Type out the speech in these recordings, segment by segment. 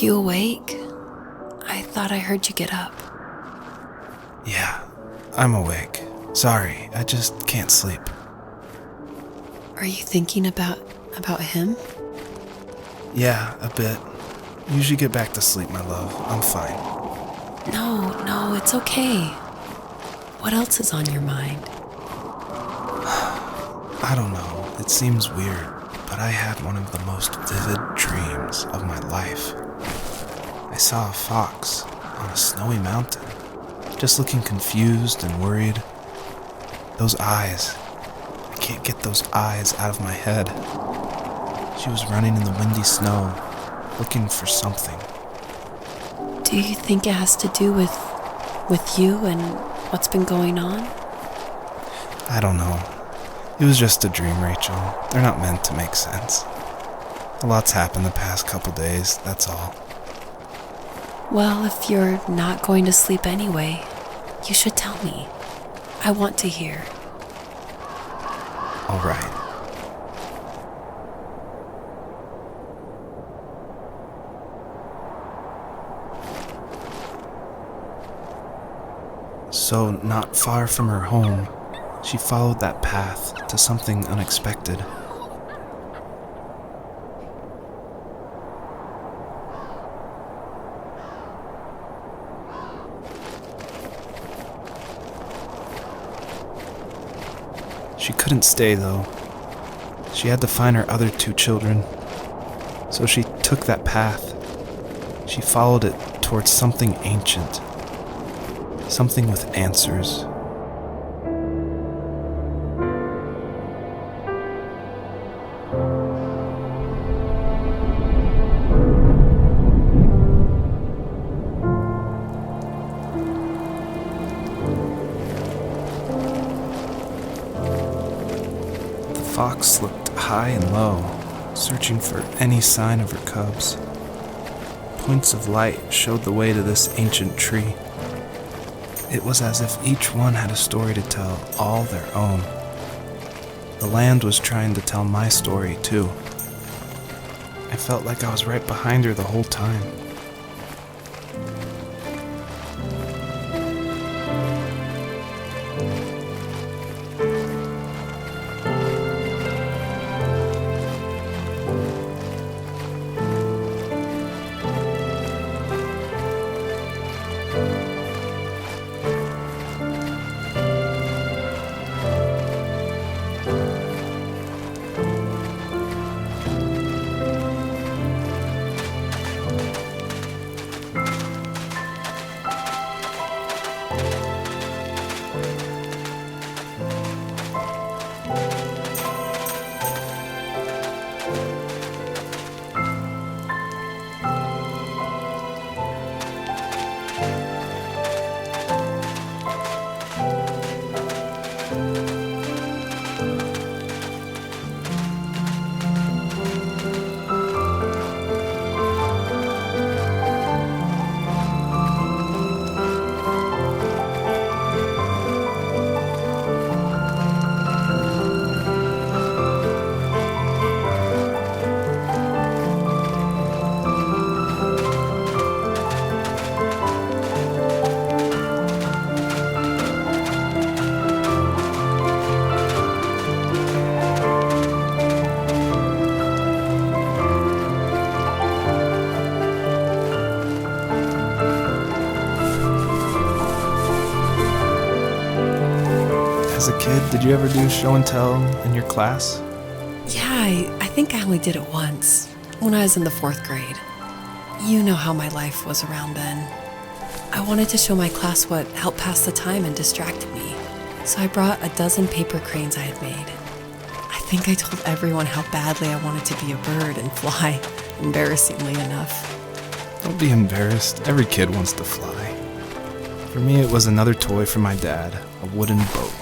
you awake? I thought I heard you get up. Yeah, I'm awake. Sorry, I just can't sleep. Are you thinking about him? Yeah, a bit. Usually get back to sleep, my love. I'm fine. No, it's okay. What else is on your mind? I don't know. It seems weird, but I had one of the most vivid dreams of my life. I saw a fox on a snowy mountain, just looking confused and worried. Those eyes. I can't get those eyes out of my head. She was running in the windy snow, looking for something. Do you think it has to do with you and what's been going on? I don't know. It was just a dream, Rachel. They're not meant to make sense. A lot's happened the past couple days, that's all. Well, if you're not going to sleep anyway, you should tell me. I want to hear. All right. So, not far from her home, she followed that path to something unexpected. She couldn't stay, though. She had to find her other 2 children. So she took that path. She followed it towards something ancient. Something with answers. The fox looked high and low, searching for any sign of her cubs. Points of light showed the way to this ancient tree. It was as if each one had a story to tell, all their own. The land was trying to tell my story, too. I felt like I was right behind her the whole time. As a kid, did you ever do show and tell in your class? Yeah, I think I only did it once, when I was in the 4th grade. You know how my life was around then. I wanted to show my class what helped pass the time and distracted me, so I brought a dozen paper cranes I had made. I think I told everyone how badly I wanted to be a bird and fly, embarrassingly enough. Don't be embarrassed. Every kid wants to fly. For me, it was another toy from my dad, a wooden boat.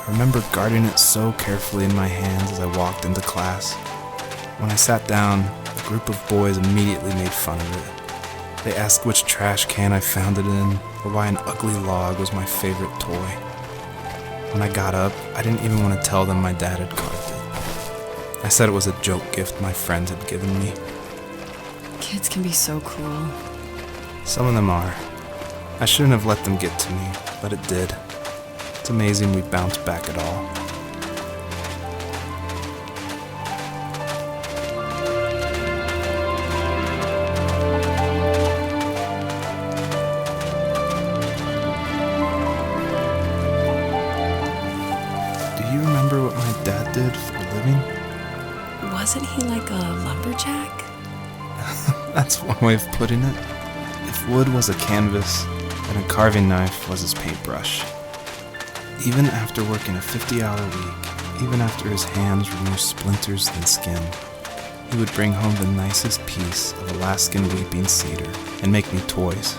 I remember guarding it so carefully in my hands as I walked into class. When I sat down, a group of boys immediately made fun of it. They asked which trash can I found it in, or why an ugly log was my favorite toy. When I got up, I didn't even want to tell them my dad had carved it. I said it was a joke gift my friend had given me. Kids can be so cruel. Some of them are. I shouldn't have let them get to me, but it did. It's amazing we bounced back at all. Do you remember what my dad did for a living? Wasn't he like a lumberjack? That's one way of putting it. If wood was a canvas, then a carving knife was his paintbrush. Even after working a 50-hour week, even after his hands were more splinters than skin, he would bring home the nicest piece of Alaskan weeping cedar and make me toys.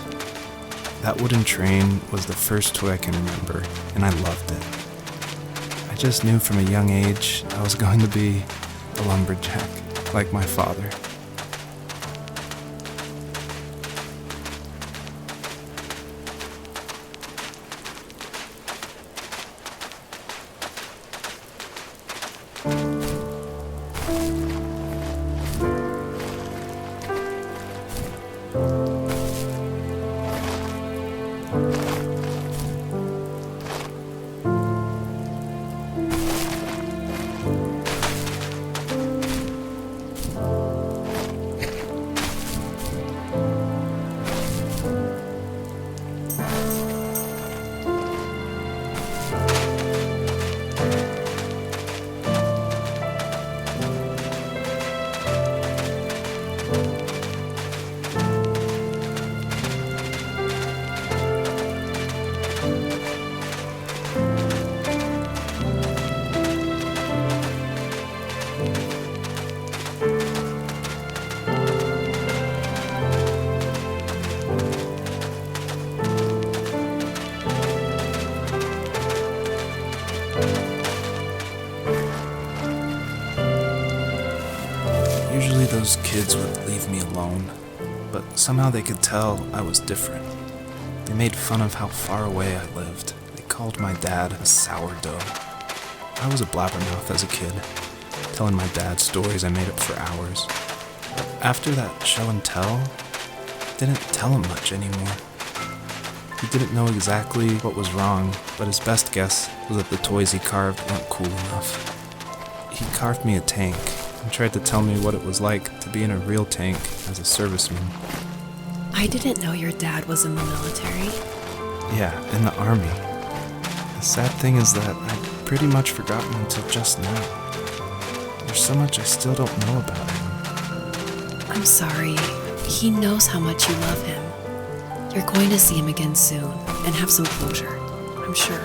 That wooden train was the first toy I can remember, and I loved it. I just knew from a young age I was going to be a lumberjack, like my father. Usually those kids would leave me alone, but somehow they could tell I was different. They made fun of how far away I lived. They called my dad a sourdough. I was a blabbermouth as a kid, telling my dad stories I made up for hours. But after that show and tell, I didn't tell him much anymore. He didn't know exactly what was wrong, but his best guess was that the toys he carved weren't cool enough. He carved me a tank and tried to tell me what it was like to be in a real tank as a serviceman. I didn't know your dad was in the military. Yeah, in the army. The sad thing is that I'd pretty much forgotten until just now. There's so much I still don't know about him. I'm sorry. He knows how much you love him. You're going to see him again soon and have some closure, I'm sure.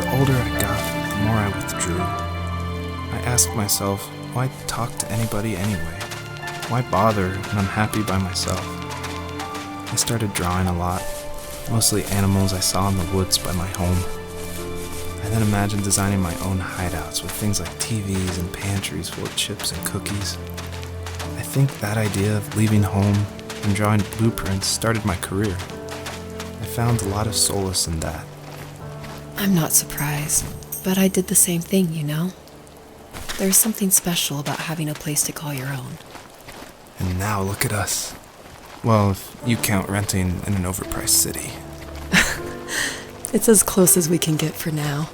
The older I got, the more I withdrew. I asked myself, why talk to anybody anyway? Why bother when I'm happy by myself? I started drawing a lot, mostly animals I saw in the woods by my home. I then imagined designing my own hideouts with things like TVs and pantries full of chips and cookies. I think that idea of leaving home and drawing blueprints started my career. I found a lot of solace in that. I'm not surprised, but I did the same thing, you know? There's something special about having a place to call your own. And now look at us. Well, if you count renting in an overpriced city. It's as close as we can get for now.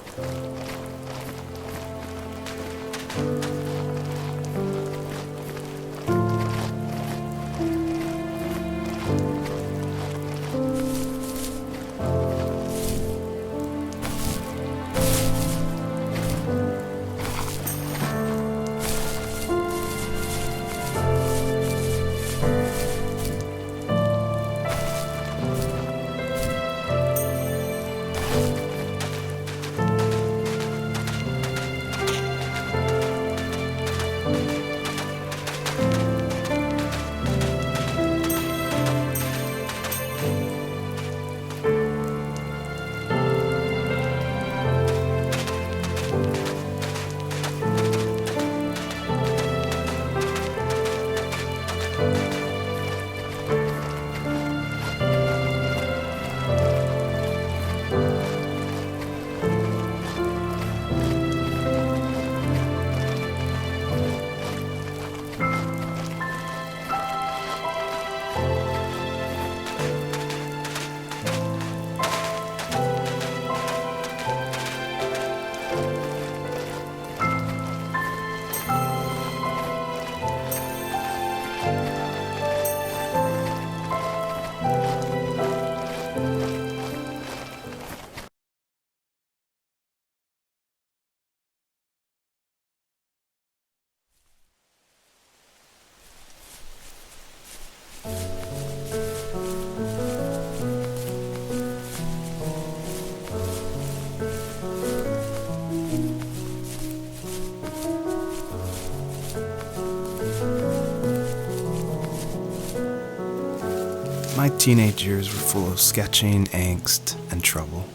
My teenage years were full of sketching, angst, and trouble.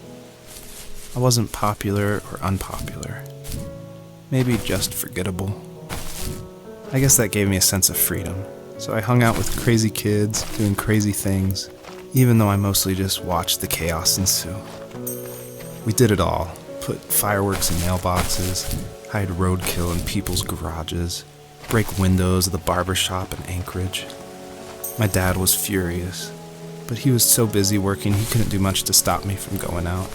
I wasn't popular or unpopular. Maybe just forgettable. I guess that gave me a sense of freedom, so I hung out with crazy kids, doing crazy things, even though I mostly just watched the chaos ensue. We did it all. Put fireworks in mailboxes, hide roadkill in people's garages, break windows of the barber shop in Anchorage. My dad was furious, but he was so busy working he couldn't do much to stop me from going out.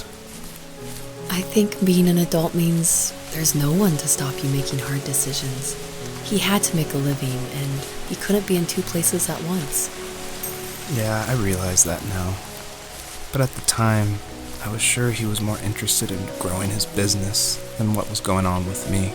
I think being an adult means there's no one to stop you making hard decisions. He had to make a living, and he couldn't be in two places at once. Yeah, I realize that now. But at the time, I was sure he was more interested in growing his business than what was going on with me.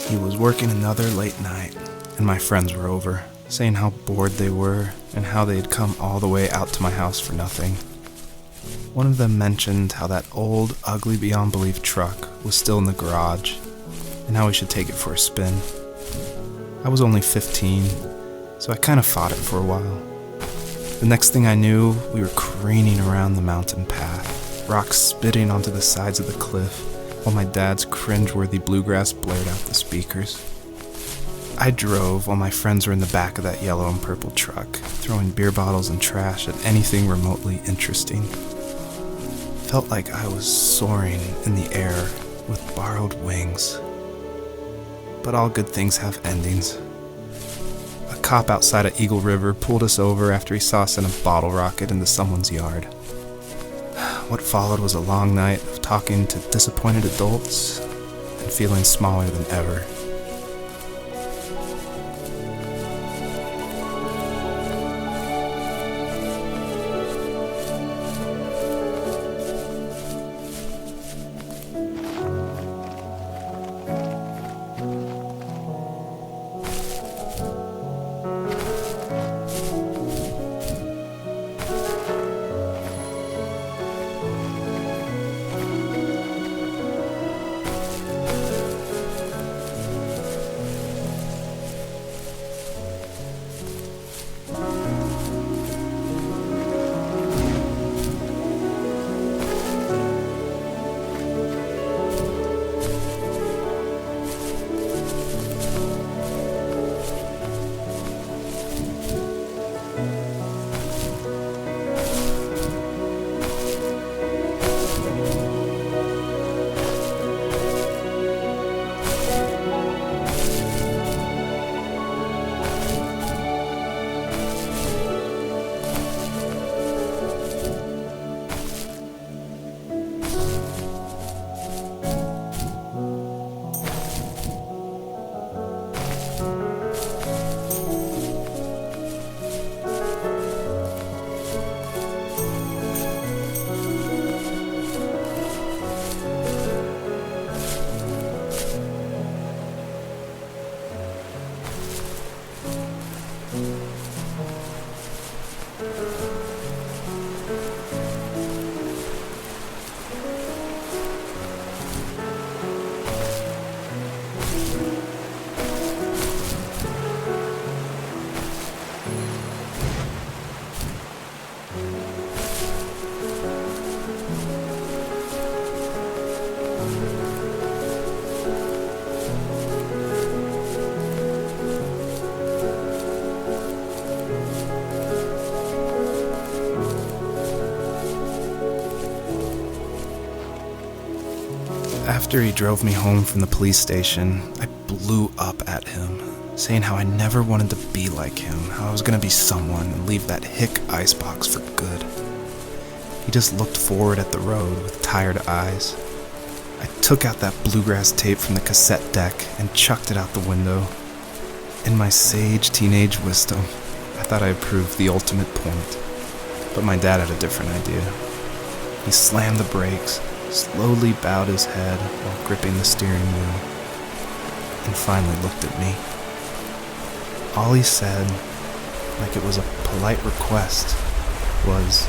He was working another late night, and my friends were over, saying how bored they were and how they had come all the way out to my house for nothing. One of them mentioned how that old, ugly beyond belief truck was still in the garage, and how we should take it for a spin. I was only 15, so I kind of fought it for a while. The next thing I knew, we were careening around the mountain path, rocks spitting onto the sides of the cliff, while my dad's cringeworthy bluegrass blared out the speakers. I drove while my friends were in the back of that yellow and purple truck, throwing beer bottles and trash at anything remotely interesting. Felt like I was soaring in the air with borrowed wings. But all good things have endings. A cop outside of Eagle River pulled us over after he saw us in a bottle rocket into someone's yard. What followed was a long night of talking to disappointed adults and feeling smaller than ever. After he drove me home from the police station, I blew up at him, saying how I never wanted to be like him, how I was going to be someone and leave that hick icebox for good. He just looked forward at the road with tired eyes. I took out that bluegrass tape from the cassette deck and chucked it out the window. In my sage teenage wisdom, I thought I had proved the ultimate point. But my dad had a different idea. He slammed the brakes, slowly bowed his head while gripping the steering wheel, and finally looked at me. All he said, like it was a polite request, was,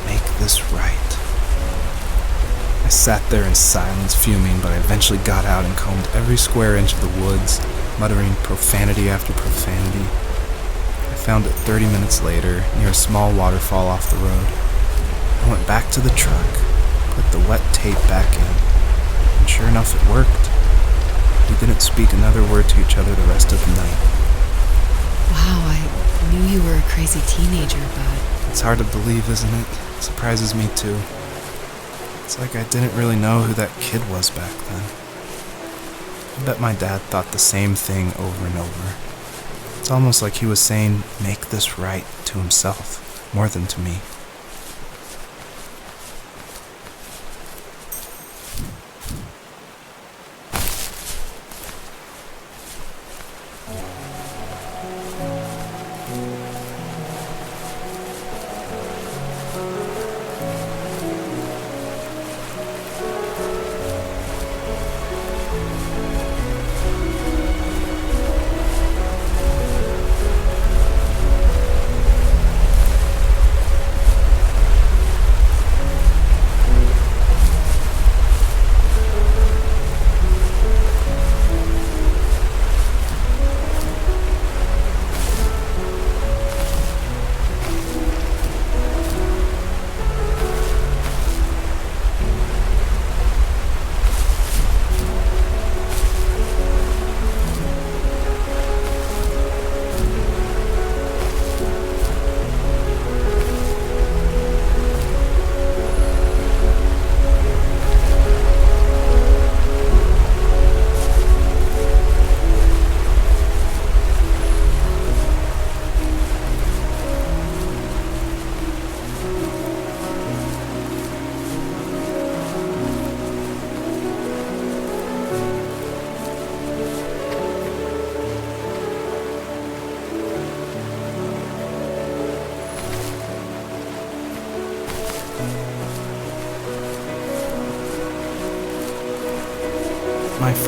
"Make this right." I sat there in silence, fuming, but I eventually got out and combed every square inch of the woods, muttering profanity after profanity. I found it 30 minutes later, near a small waterfall off the road. I went back to the truck, put the wet tape back in, and sure enough it worked. We didn't speak another word to each other the rest of the night. Wow, I knew you were a crazy teenager, but... It's hard to believe, isn't it? It surprises me too. It's like I didn't really know who that kid was back then. I bet my dad thought the same thing over and over. It's almost like he was saying, "Make this right," to himself, more than to me.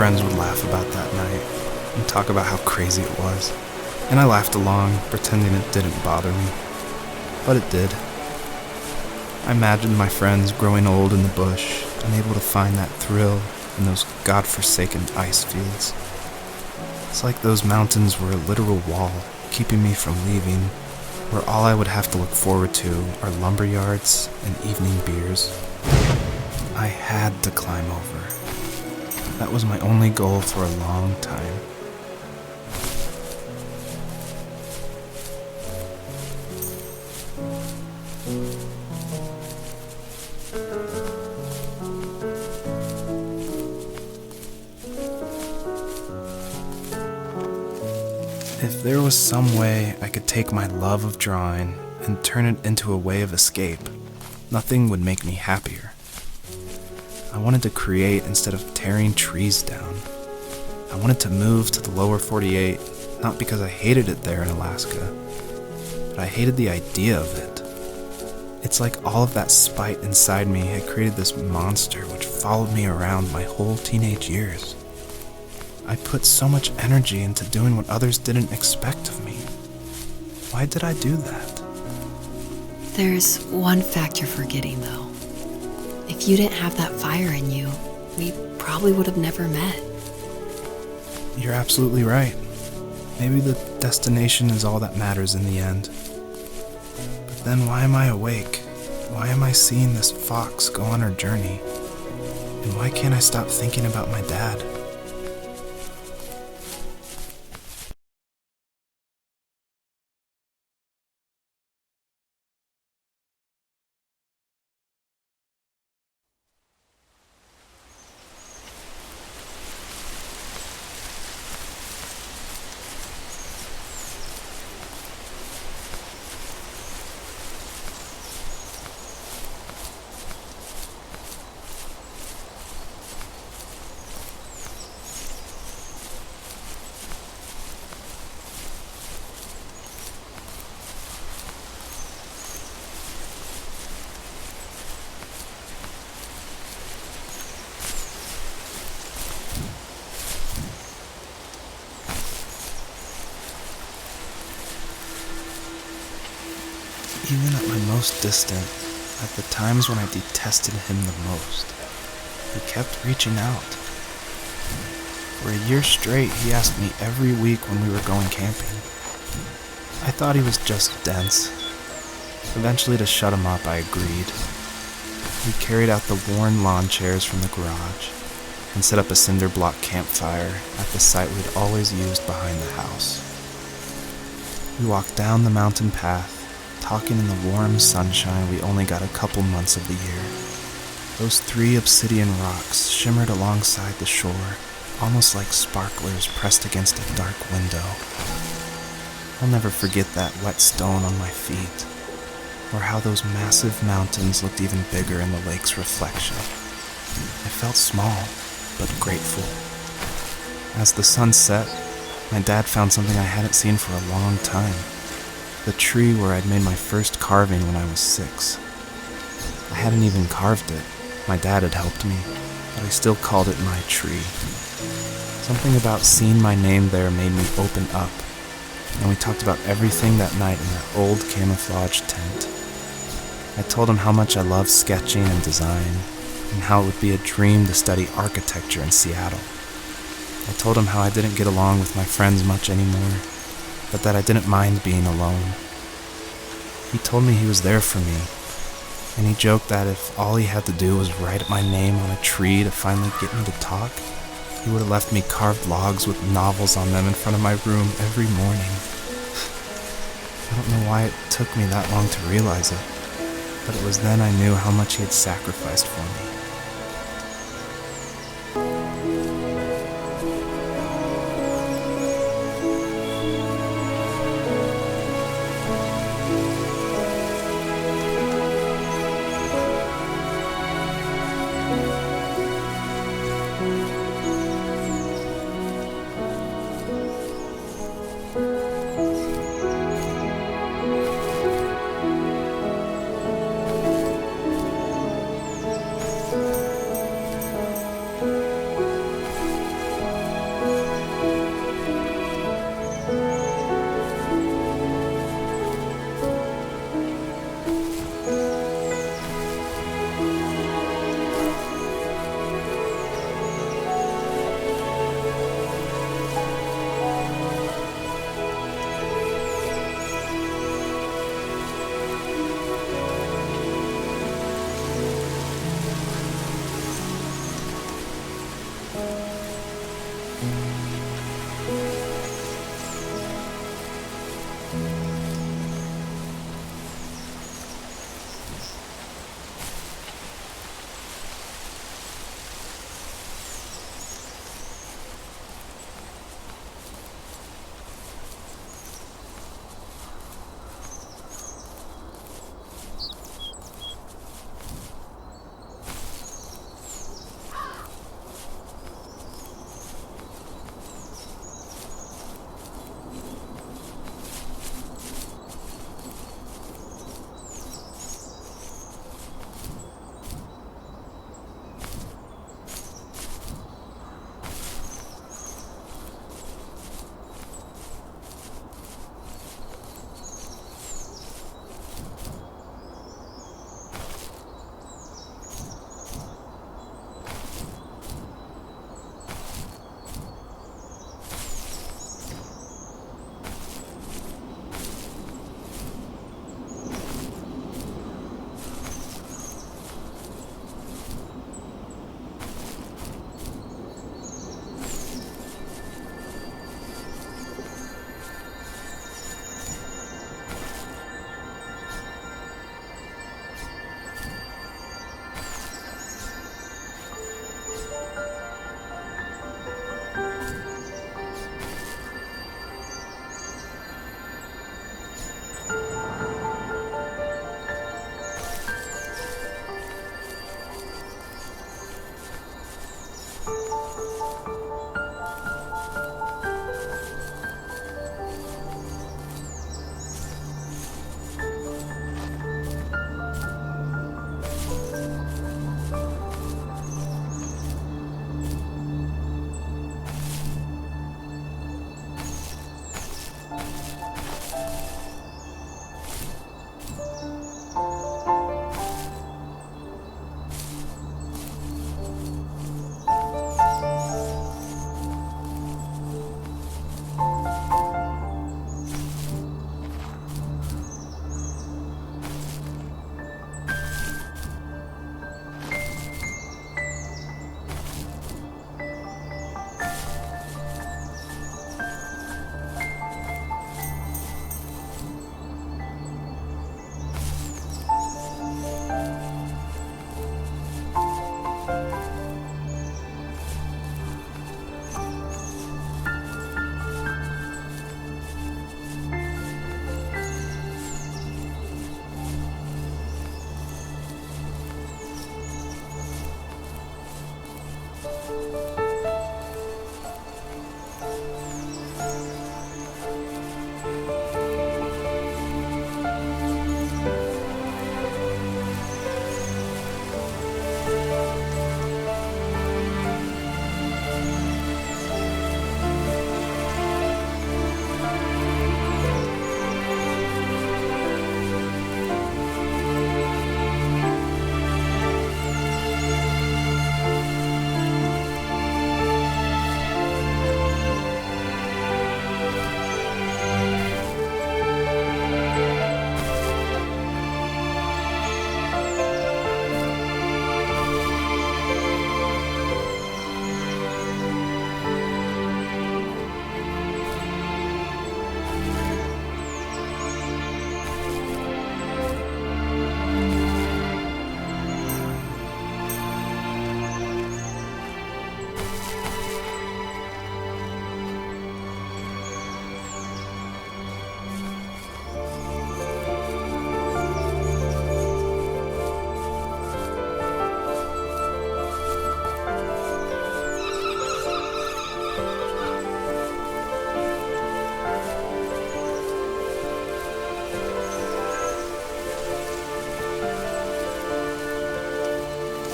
friends would laugh about that night and talk about how crazy it was. And I laughed along, pretending it didn't bother me. But it did. I imagined my friends growing old in the bush, unable to find that thrill in those godforsaken ice fields. It's like those mountains were a literal wall, keeping me from leaving, where all I would have to look forward to are lumber yards and evening beers. I had to climb over. That was my only goal for a long time. If there was some way I could take my love of drawing and turn it into a way of escape, nothing would make me happier. I wanted to create instead of tearing trees down. I wanted to move to the lower 48, not because I hated it there in Alaska, but I hated the idea of it. It's like all of that spite inside me had created this monster which followed me around my whole teenage years. I put so much energy into doing what others didn't expect of me. Why did I do that? There's one fact you're forgetting, though. If you didn't have that fire in you, we probably would have never met. You're absolutely right. Maybe the destination is all that matters in the end. But then why am I awake? Why am I seeing this fox go on her journey? And why can't I stop thinking about my dad? Even at my most distant, at the times when I detested him the most, he kept reaching out. For a year straight, he asked me every week when we were going camping. I thought he was just dense. Eventually, to shut him up, I agreed. We carried out the worn lawn chairs from the garage and set up a cinder block campfire at the site we'd always used behind the house. We walked down the mountain path, talking in the warm sunshine we only got a couple months of the year. Those 3 obsidian rocks shimmered alongside the shore, almost like sparklers pressed against a dark window. I'll never forget that wet stone on my feet, or how those massive mountains looked even bigger in the lake's reflection. I felt small, but grateful. As the sun set, my dad found something I hadn't seen for a long time. The tree where I'd made my first carving when I was 6. I hadn't even carved it. My dad had helped me, but I still called it my tree. Something about seeing my name there made me open up, and we talked about everything that night in that old camouflage tent. I told him how much I loved sketching and design, and how it would be a dream to study architecture in Seattle. I told him how I didn't get along with my friends much anymore, but that I didn't mind being alone. He told me he was there for me, and he joked that if all he had to do was write my name on a tree to finally get me to talk, he would have left me carved logs with novels on them in front of my room every morning. I don't know why it took me that long to realize it, but it was then I knew how much he had sacrificed for me.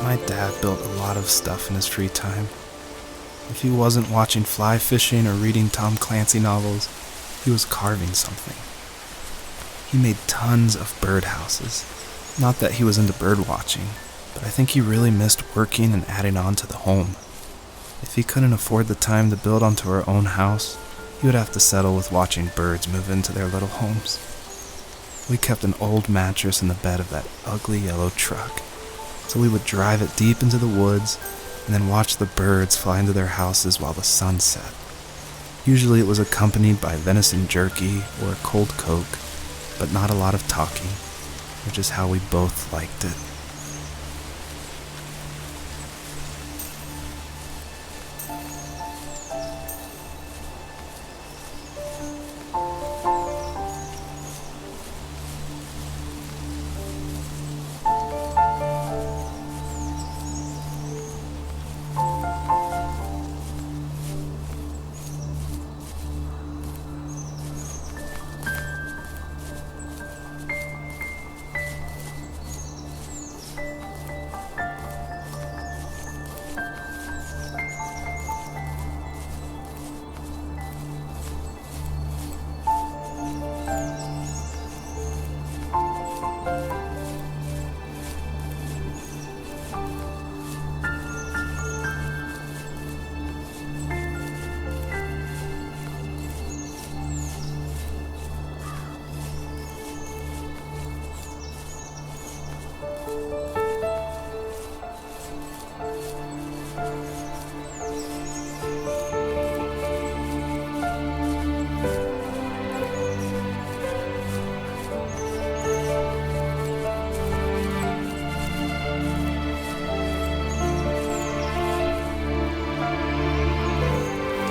My dad built a lot of stuff in his free time. If he wasn't watching fly fishing or reading Tom Clancy novels, he was carving something. He made tons of birdhouses. Not that he was into bird watching, but I think he really missed working and adding on to the home. If he couldn't afford the time to build onto our own house, he would have to settle with watching birds move into their little homes. We kept an old mattress in the bed of that ugly yellow truck, so we would drive it deep into the woods and then watch the birds fly into their houses while the sun set. Usually it was accompanied by venison jerky or a cold Coke, but not a lot of talking, which is how we both liked it.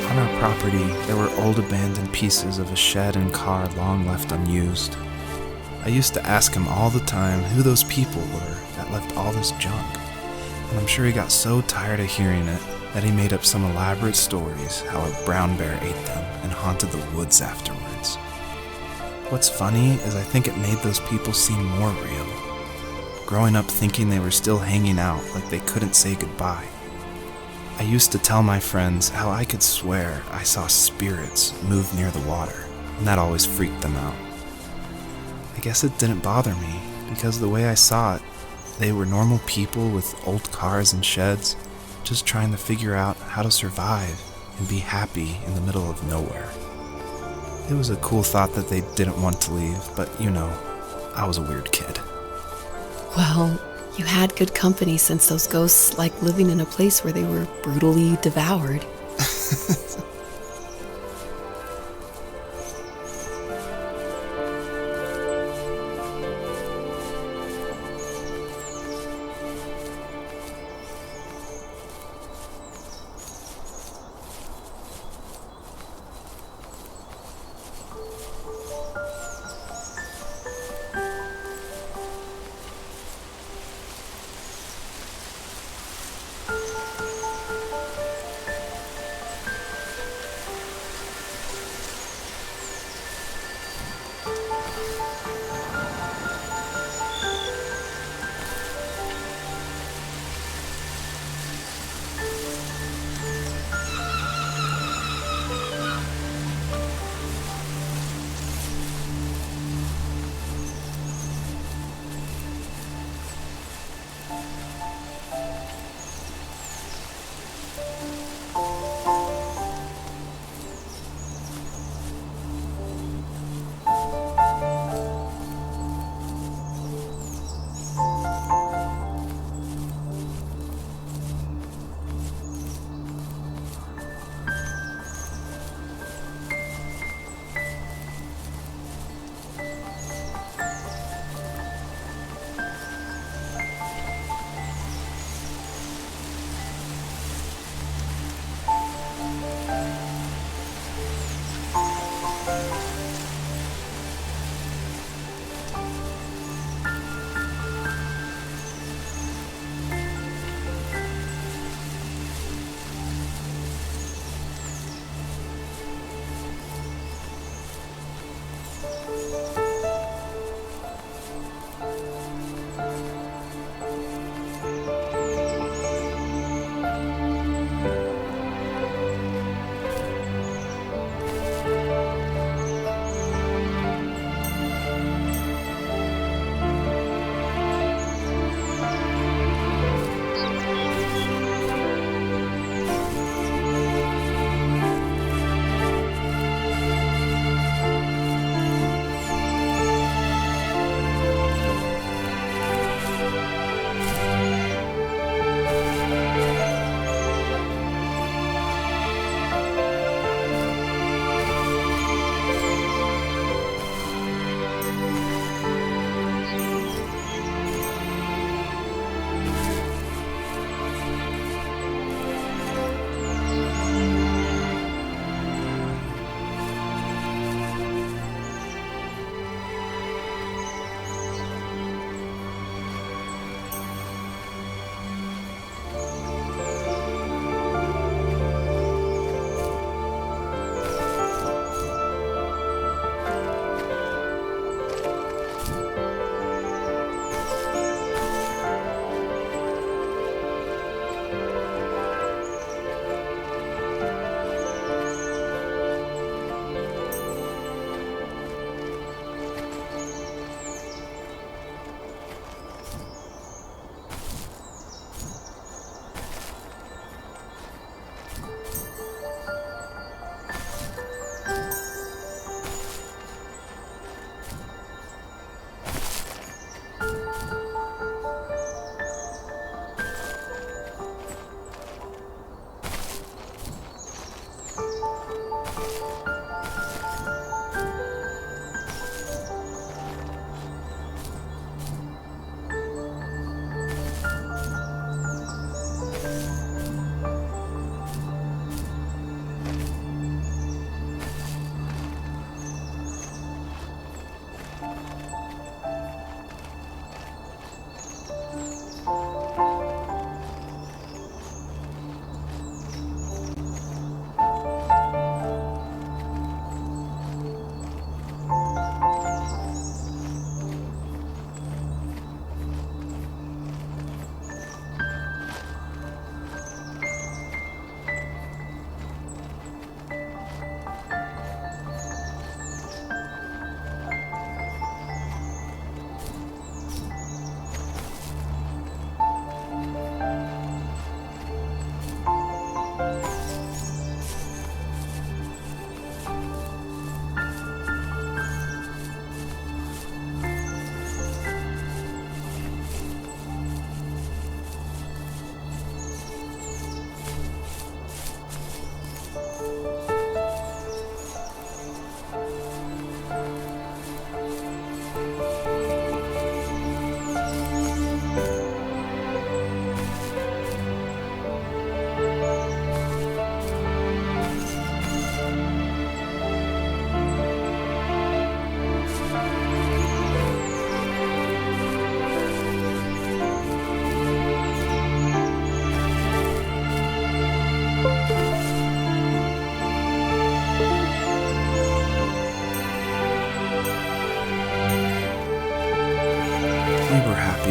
On our property, there were old abandoned pieces of a shed and car long left unused. I used to ask him all the time who those people were that left all this junk, and I'm sure he got so tired of hearing it that he made up some elaborate stories how a brown bear ate them and haunted the woods afterwards. What's funny is I think it made those people seem more real. Growing up thinking they were still hanging out like they couldn't say goodbye. I used to tell my friends how I could swear I saw spirits move near the water, and that always freaked them out. I guess it didn't bother me, because the way I saw it, they were normal people with old cars and sheds, just trying to figure out how to survive and be happy in the middle of nowhere. It was a cool thought that they didn't want to leave, but I was a weird kid. Well, you had good company since those ghosts liked living in a place where they were brutally devoured.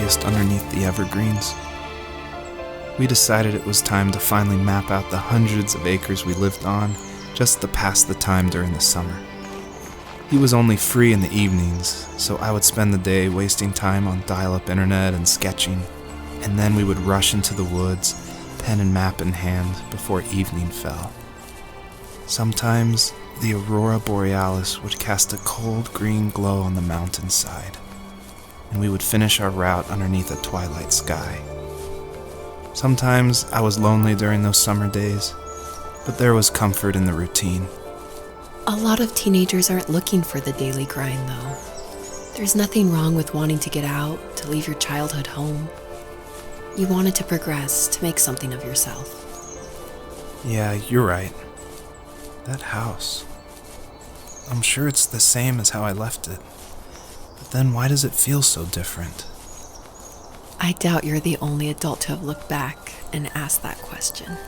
happiest underneath the evergreens. We decided it was time to finally map out the hundreds of acres we lived on just to pass the time during the summer. He was only free in the evenings, so I would spend the day wasting time on dial-up internet and sketching, and then we would rush into the woods, pen and map in hand, before evening fell. Sometimes, the aurora borealis would cast a cold green glow on the mountainside, and we would finish our route underneath a twilight sky. Sometimes I was lonely during those summer days, but there was comfort in the routine. A lot of teenagers aren't looking for the daily grind, though. There's nothing wrong with wanting to get out, to leave your childhood home. You wanted to progress, to make something of yourself. Yeah, you're right. That house. I'm sure it's the same as how I left it. But then why does it feel so different? I doubt you're the only adult to have looked back and asked that question.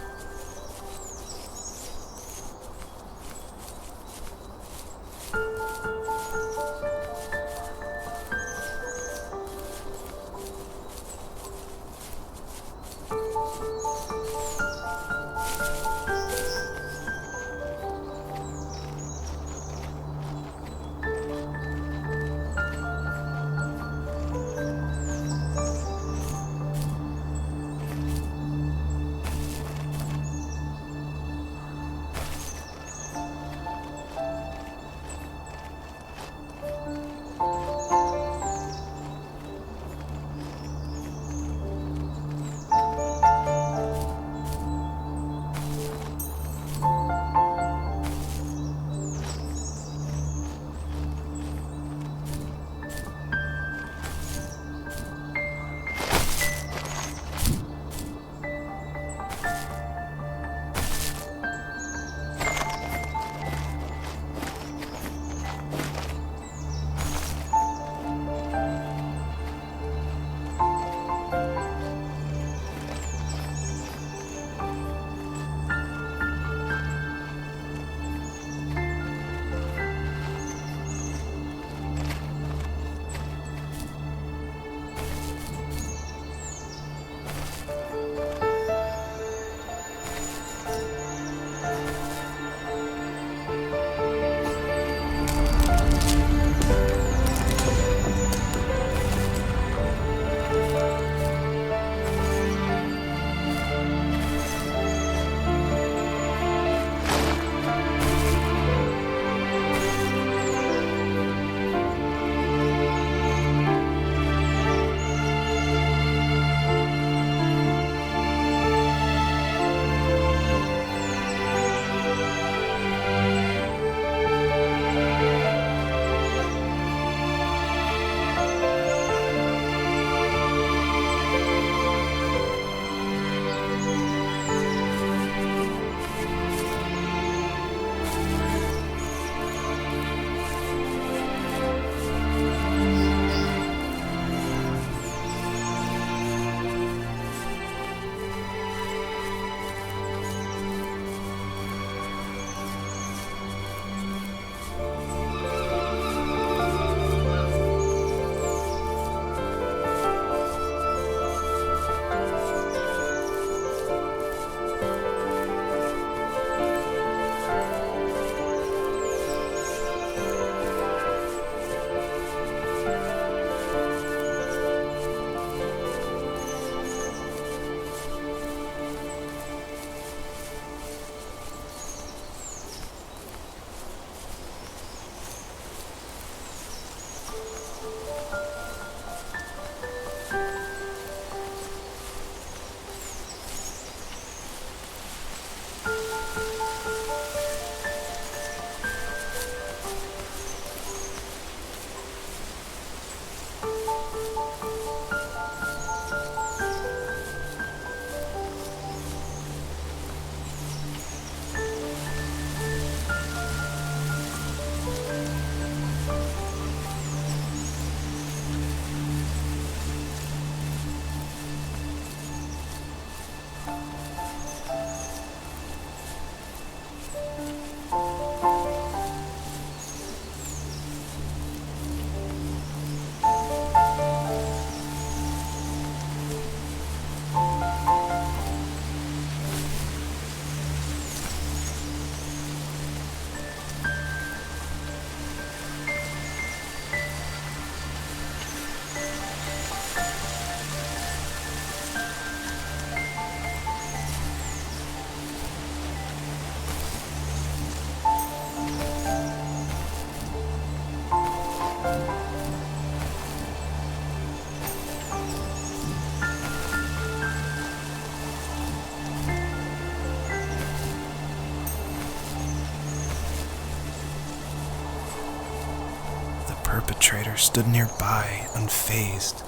perpetrator stood nearby, unfazed,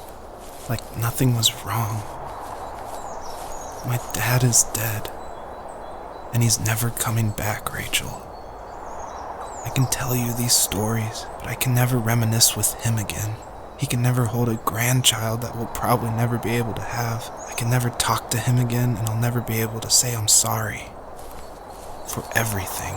like nothing was wrong. My dad is dead, and he's never coming back, Rachel. I can tell you these stories, but I can never reminisce with him again. He can never hold a grandchild that we'll probably never be able to have. I can never talk to him again, and I'll never be able to say I'm sorry for everything.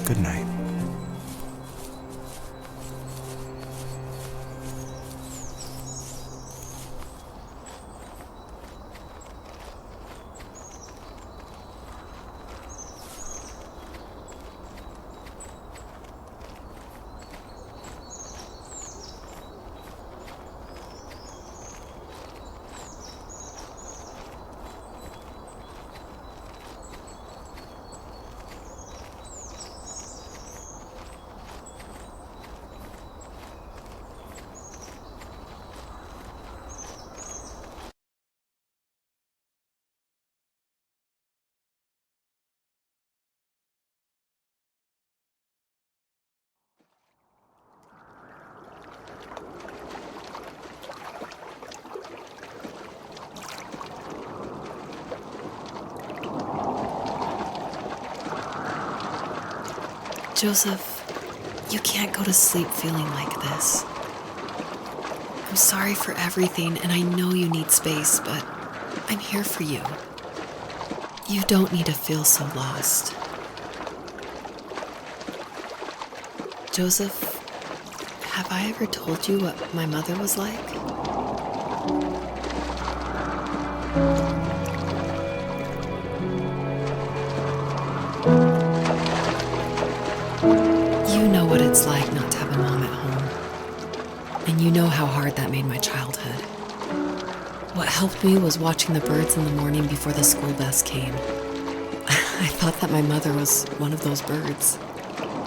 Good night. Joseph, you can't go to sleep feeling like this. I'm sorry for everything, and I know you need space, but I'm here for you. You don't need to feel so lost. Joseph, have I ever told you what my mother was like? You know what it's like not to have a mom at home. And you know how hard that made my childhood. What helped me was watching the birds in the morning before the school bus came. I thought that my mother was one of those birds,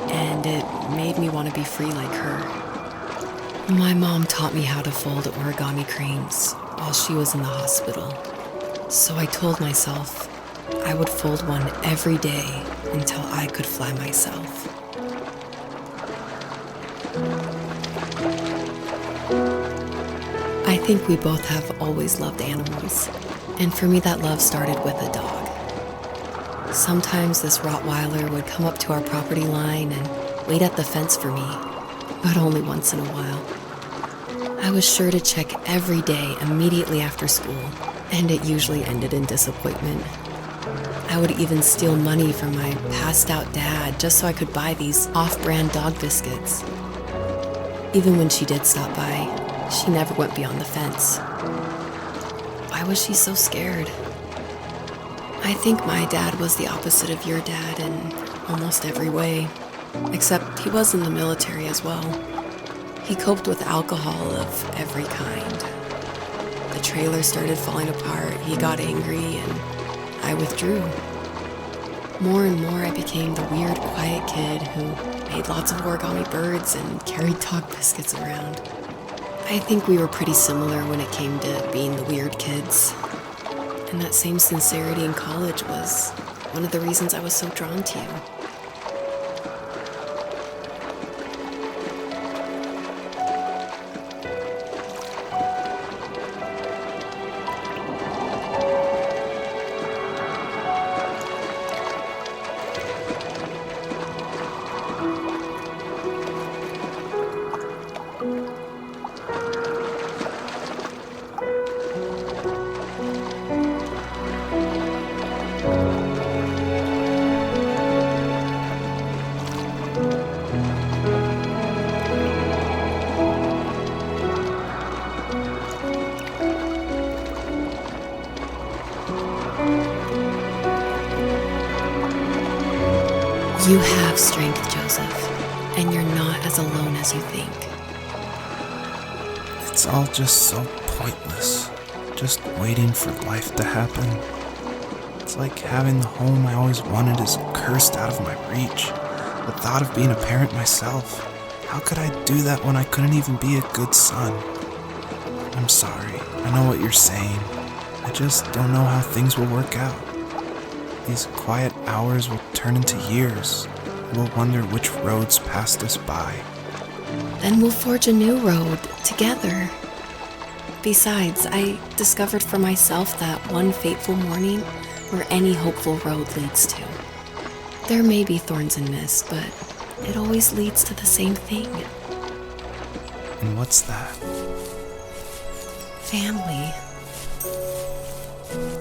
and it made me want to be free like her. My mom taught me how to fold origami cranes while she was in the hospital. So I told myself I would fold one every day until I could fly myself. I think we both have always loved animals, and for me that love started with a dog. Sometimes this Rottweiler would come up to our property line and wait at the fence for me, but only once in a while. I was sure to check every day immediately after school, and it usually ended in disappointment. I would even steal money from my passed-out dad just so I could buy these off-brand dog biscuits. Even when she did stop by, she never went beyond the fence. Why was she so scared? I think my dad was the opposite of your dad in almost every way, except he was in the military as well. He coped with alcohol of every kind. The trailer started falling apart, he got angry, and I withdrew. More and more I became the weird, quiet kid who made lots of origami birds and carried dog biscuits around. I think we were pretty similar when it came to being the weird kids. And that same sincerity in college was one of the reasons I was so drawn to you. You have strength, Joseph, and you're not as alone as you think. It's all just so pointless, just waiting for life to happen. It's like having the home I always wanted is cursed out of my reach. The thought of being a parent myself, how could I do that when I couldn't even be a good son? I'm sorry, I know what you're saying. I just don't know how things will work out. These quiet hours will turn into years. We'll wonder which roads passed us by. Then we'll forge a new road together. Besides, I discovered for myself that one fateful morning where any hopeful road leads to. There may be thorns and mist, but it always leads to the same thing. And what's that? Family.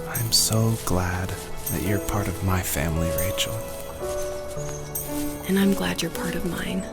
I'm so glad that you're part of my family, Rachel. And I'm glad you're part of mine.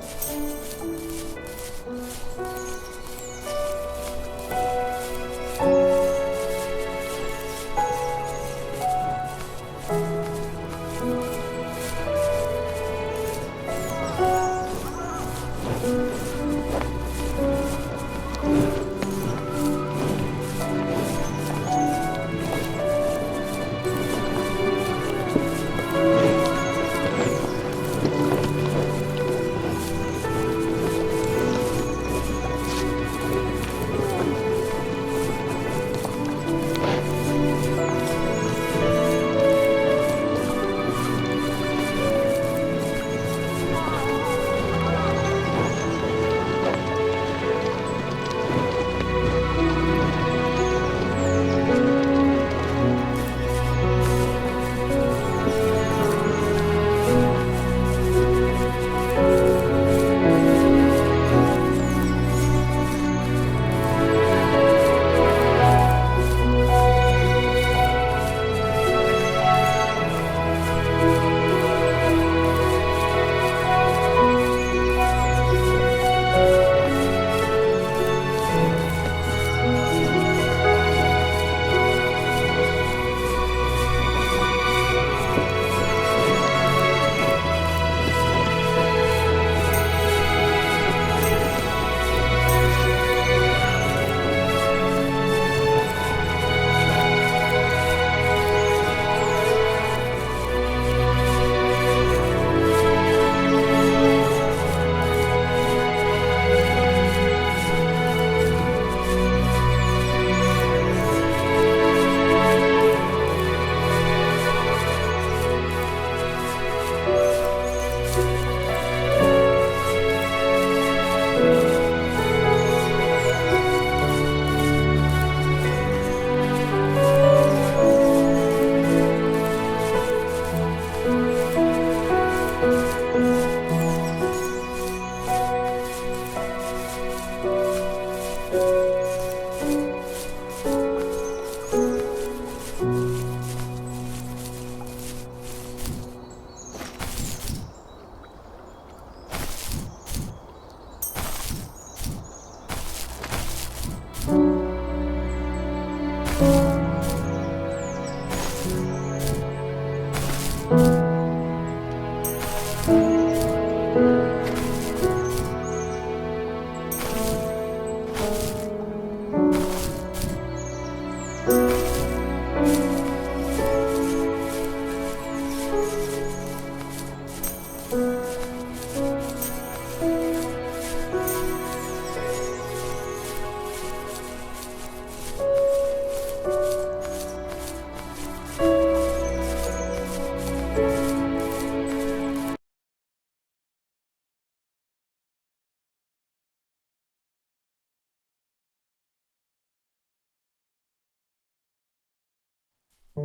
The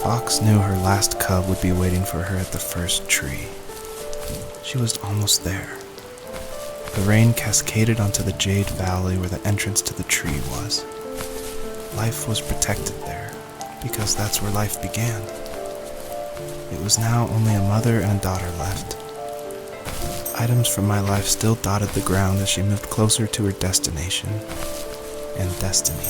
fox knew her last cub would be waiting for her at the first tree. She was almost there. The rain cascaded onto the jade valley where the entrance to the tree was. Life was protected there, because that's where life began. It was now only a mother and a daughter left. Items from my life still dotted the ground as she moved closer to her destination and destiny.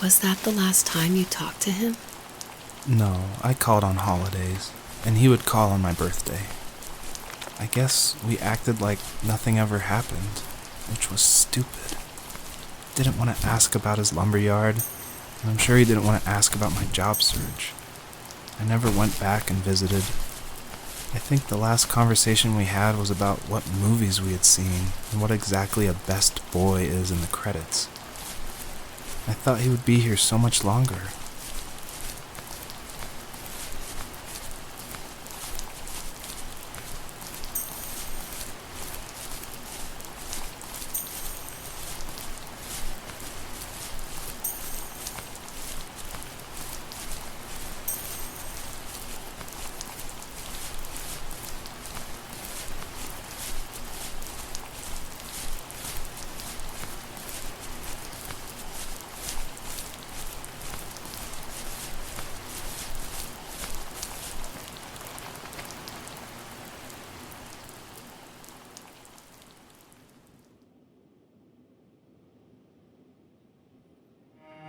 Was that the last time you talked to him? No, I called on holidays, and he would call on my birthday. I guess we acted like nothing ever happened, which was stupid. Didn't want to ask about his lumberyard, and I'm sure he didn't want to ask about my job search. I never went back and visited. I think the last conversation we had was about what movies we had seen and what exactly a best boy is in the credits. I thought he would be here so much longer.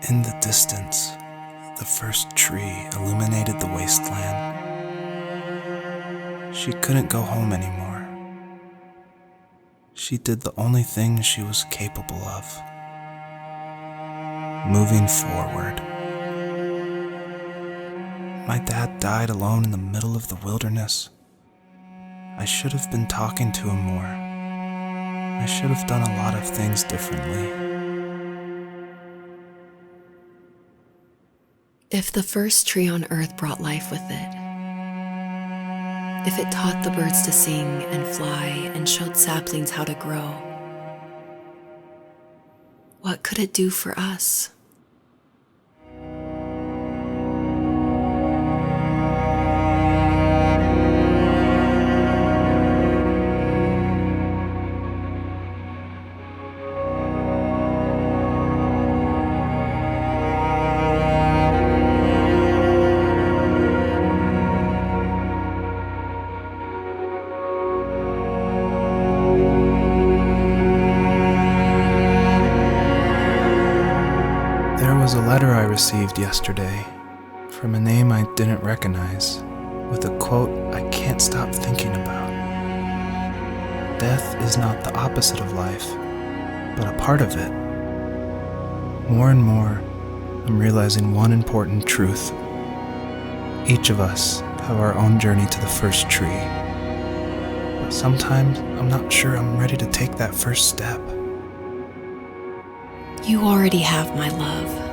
In the distance, the first tree illuminated the wasteland. She couldn't go home anymore. She did the only thing she was capable of: moving forward. My dad died alone in the middle of the wilderness. I should have been talking to him more. I should have done a lot of things differently. If the first tree on earth brought life with it, if it taught the birds to sing and fly and showed saplings how to grow, what could it do for us? There was a letter I received yesterday from a name I didn't recognize, with a quote I can't stop thinking about. Death is not the opposite of life, but a part of it. More and more, I'm realizing one important truth. Each of us have our own journey to the first tree, but sometimes I'm not sure I'm ready to take that first step. You already have my love.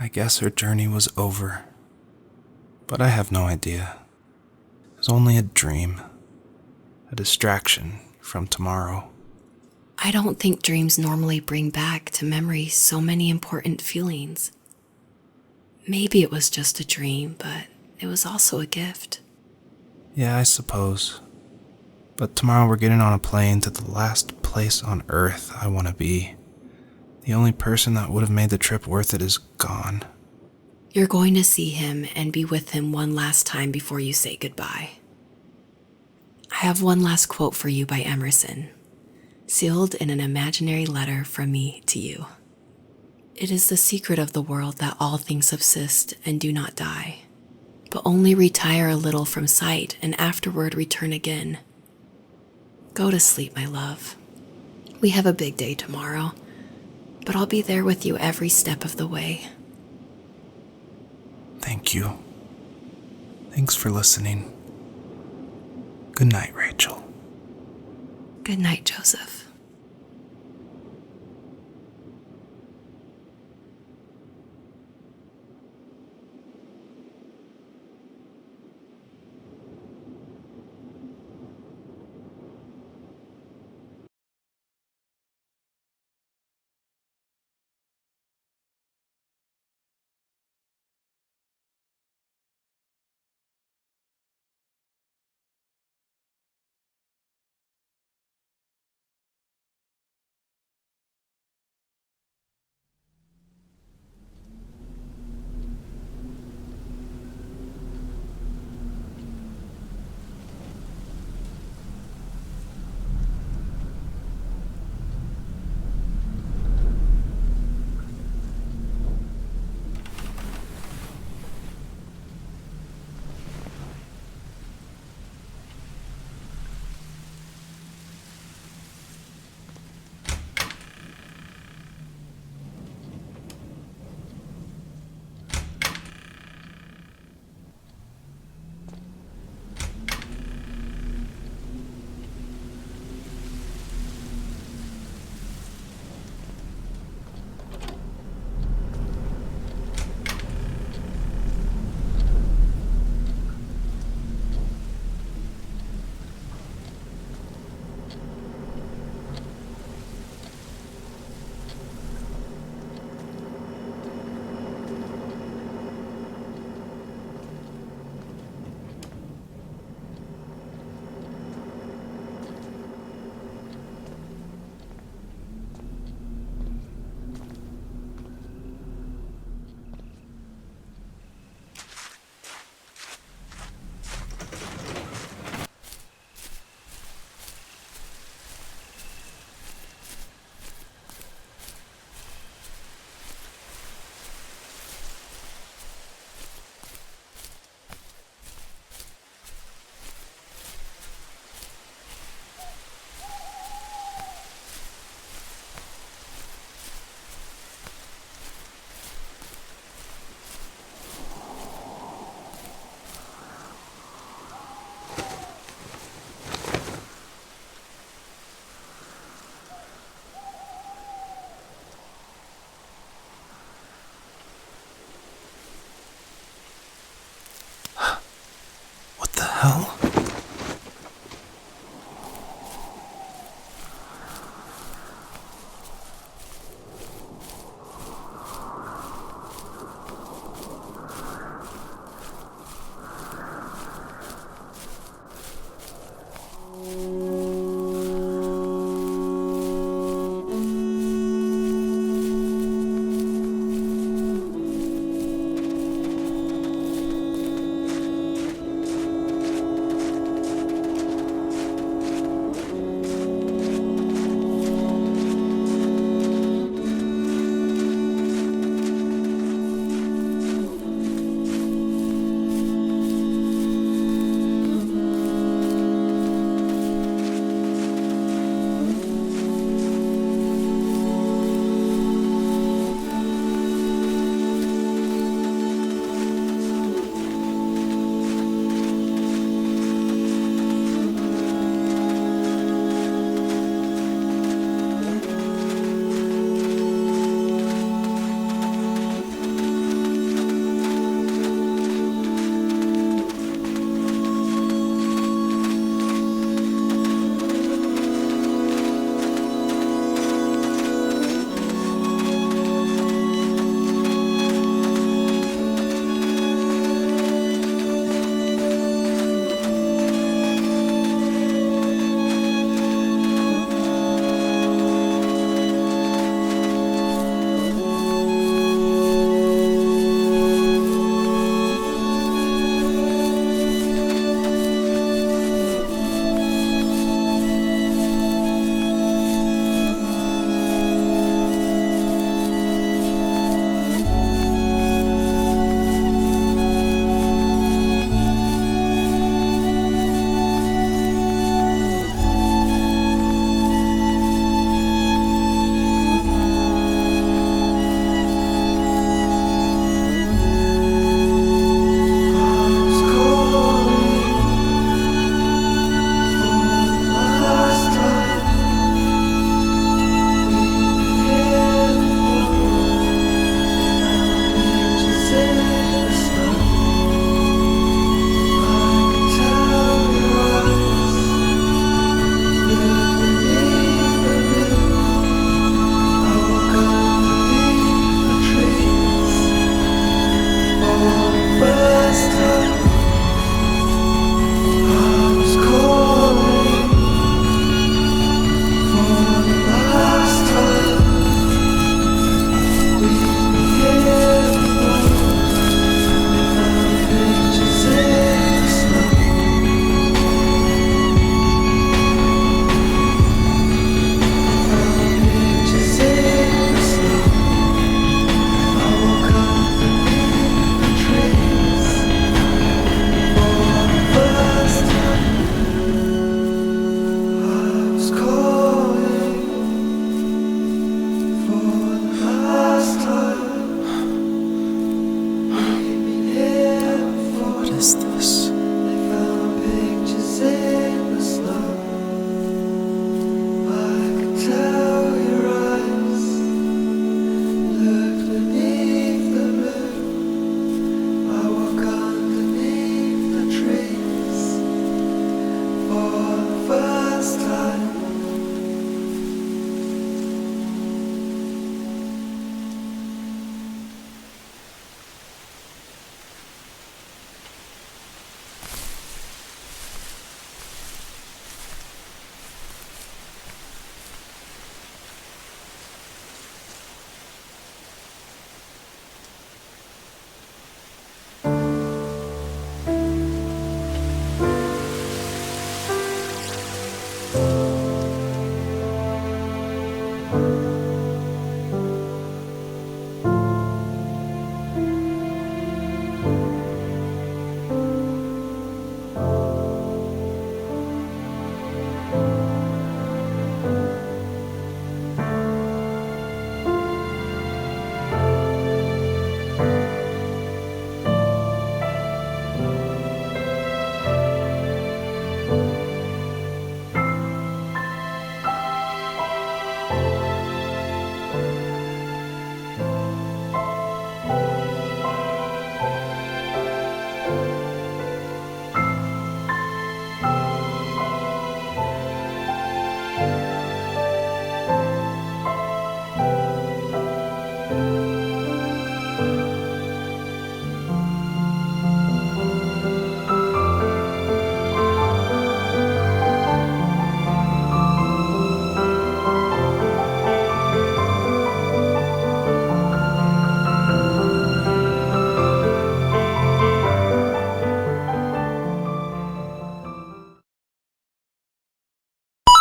I guess her journey was over, but I have no idea. It was only a dream, a distraction from tomorrow. I don't think dreams normally bring back to memory so many important feelings. Maybe it was just a dream, but it was also a gift. Yeah, I suppose. But tomorrow we're getting on a plane to the last place on Earth I want to be. The only person that would have made the trip worth it is gone. You're going to see him and be with him one last time before you say goodbye. I have one last quote for you by Emerson, sealed in an imaginary letter from me to you. It is the secret of the world that all things subsist and do not die, but only retire a little from sight and afterward return again. Go to sleep, my love. We have a big day tomorrow, but I'll be there with you every step of the way. Thank you. Thanks for listening. Good night, Rachel. Good night, Joseph.